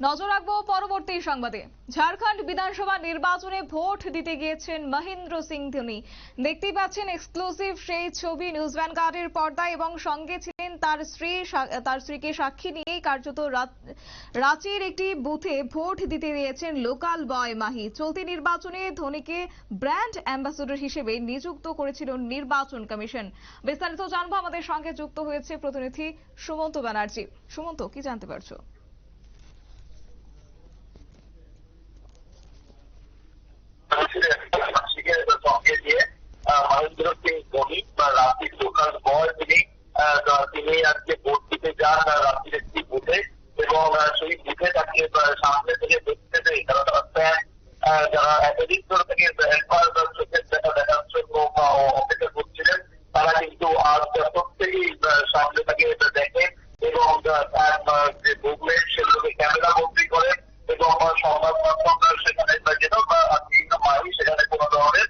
নজর রাখবো পরবর্তী সংবাদে। ঝাড়খণ্ড বিধানসভা নির্বাচনে ভোট দিতে গিয়েছেন মহেন্দ্র সিং ধোনি। দেখতেই পাচ্ছেন এক্সক্লুসিভ সেই ছবি নিউজ ভ্যানগার্ডের পর্দায়, এবং সঙ্গে ছিলেন তার স্ত্রীকে সাক্ষী নিয়ে কার্যত রাঁচির একটি বুথে ভোট দিতে গিয়েছেন লোকাল বয় মাহি। চলতি নির্বাচনে ধোনিকে ব্র্যান্ড অ্যাম্বাসেডর হিসেবে নিযুক্ত করেছিল নির্বাচন কমিশন। বিস্তারিত জানবো, আমাদের সঙ্গে যুক্ত হয়েছে প্রতিনিধি সুমন্ত ব্যানার্জি। সুমন্ত, কি জানতে পারছো? সঙ্গে দিয়ে মহেন্দ্র সিং ধোনি বা রাঁচির লোকাল বয় তিনি আজকে ভোট দিতে যান রাঁচির একটি বুথে, এবং সেই বুথে তাকে সামনে থেকে দেখতে দেয় যারা এতদিন ধরে থেকে চোখের দেখা দেখার জন্য অপেক্ষা করছিলেন, তারা কিন্তু আজ প্রত্যেকেই সামনে তাকে দেখে এবং তার যে মুভমেন্ট সেগুলোকে ক্যামেরা বন্দি করেন এবং সংবাদ মাধ্যমরা সেখানে যেটা বিভিন্ন মাই সেখানে কোনো ধরনের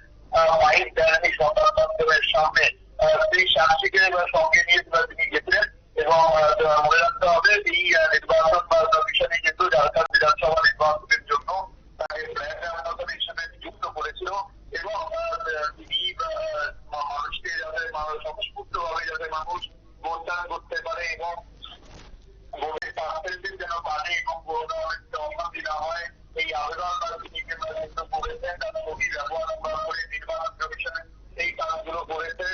মাইক দেয়নি সংবাদ মাধ্যমের সামনে। সেই সাক্ষীকে সঙ্গে নিয়ে তিনি গেছিলেন এবং মনে রাখতে হবে এই নির্বাচন কমিশনে কিন্তু ঝাড়খণ্ড বিধানসভা নির্বাচনের জন্য তাকে ব্র্যান্ড অ্যাম্বাসেডর হিসেবে নিযুক্ত করেছিল, এবং তিনি মানুষকে যাতে স্বতঃস্ফূর্তভাবে যাতে মানুষ ভোটদান করতে পারে এবং ভোটের পার্সেন্টেজ যেন বাড়ে এবং অশান্তি না হয়, এই আবেদন তিনি কিন্তু করেছেন। তার ছবি ব্যবহার করে নির্বাচন কমিশনে এই কাজগুলো করেছে,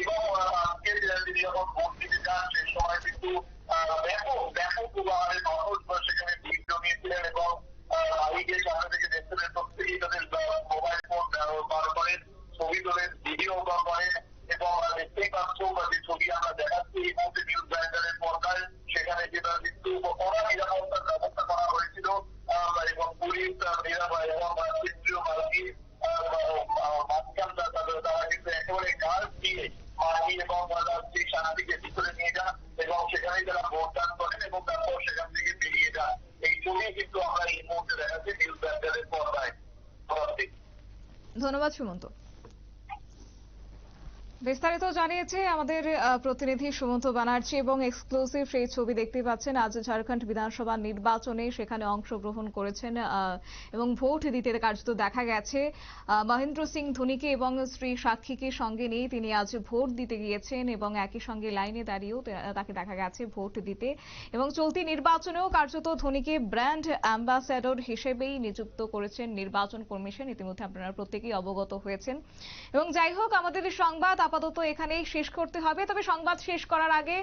এবং আজকে তিনি যখন ভোট দিতে যান সেই সময় কিন্তু ব্যাপক হারে মানুষ সেখানে ভিড় জমিয়েছিলেন এবং আইকে সামনে থেকে দেখছিলেন। প্রত্যেকেই তাদের মোবাইল ফোন ব্যবহার করেন, ছবি তোলেন, ভিডিও করেন, এবং দেখতেই পাচ্ছ যে ছবি আমরা দেখাচ্ছি এই মুহূর্তে নিউজ ভ্যানগার্ডের পর্দায়, সেখানে যেটা কিন্তু কড়া নিরাপত্তার ব্যবস্থা করা হয়েছিল এবং পুলিশ এবং কেন্দ্রীয় বাহিনী মাঝখান তারা কিন্তু একেবারে গার্ড দিয়ে মাহি এবং সেই শান্তিকে ভিতরে নিয়ে যান এবং সেখানে যারা ভোটদান করেন এবং তারপর সেখান থেকে বেরিয়ে যান। এই ছবি কিন্তু আমরা এই মুহূর্তে দেখাচ্ছি নিউজ ভ্যানগার্ডের পর্দায়। ধন্যবাদ সুমন্ত। বিস্তারিত জানিয়েছে আমাদের প্রতিনিধি সুমন্ত ব্যানার্জি, এবং এক্সক্লুসিভ সেই ছবি দেখতে পাচ্ছেন। আজ ঝাড়খণ্ড বিধানসভা নির্বাচনে সেখানে অংশগ্রহণ করেছেন এবং ভোট দিতে কার্যত দেখা গেছে মহেন্দ্র সিং ধোনিকে এবং স্ত্রী সাক্ষীকে সঙ্গে নিয়ে তিনি আজ ভোট দিতে গিয়েছেন, এবং একই সঙ্গে লাইনে দাঁড়িয়েও তাকে দেখা গেছে ভোট দিতে। এবং চলতি নির্বাচনেও কার্যত ধোনিকে ব্র্যান্ড অ্যাম্বাসেডর হিসেবেই নিযুক্ত করেছেন নির্বাচন কমিশন। ইতিমধ্যে আপনারা প্রত্যেকেই অবগত হয়েছেন। এবং যাই হোক, আমাদের সংবাদ আপাতত এখানেই শেষ করতে হবে। তবে সংবাদ শেষ করার আগে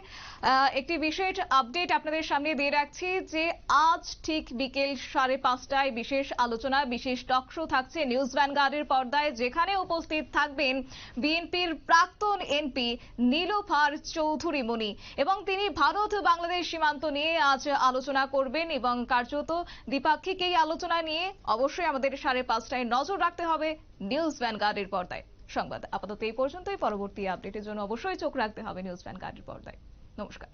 একটি বিশেষ আপডেট আপনাদের সামনে দিয়ে রাখছি যে আজ ঠিক বিকেল 5:30টায় বিশেষ আলোচনা, বিশেষ টক শো থাকছে নিউজ ভ্যানগার্ডের পর্দায়, যেখানে উপস্থিত থাকবেন বিএনপির প্রাক্তন এমপি নীলোফার চৌধুরী মনি, এবং তিনি ভারত বাংলাদেশ সীমান্ত নিয়ে আজ আলোচনা করবেন। এবং কার্যত দ্বিপাক্ষিক এই আলোচনা নিয়ে অবশ্যই আমাদের 5:30টায় নজর রাখতে হবে নিউজ ভ্যানগার্ডের পর্দায়। সংবাদ আপাতত এই পর্যন্তই। পরবর্তী আপডেটের জন্য অবশ্যই চোখ রাখতে হবে নিউজ ভ্যানগার্ডের পর্দায়। নমস্কার।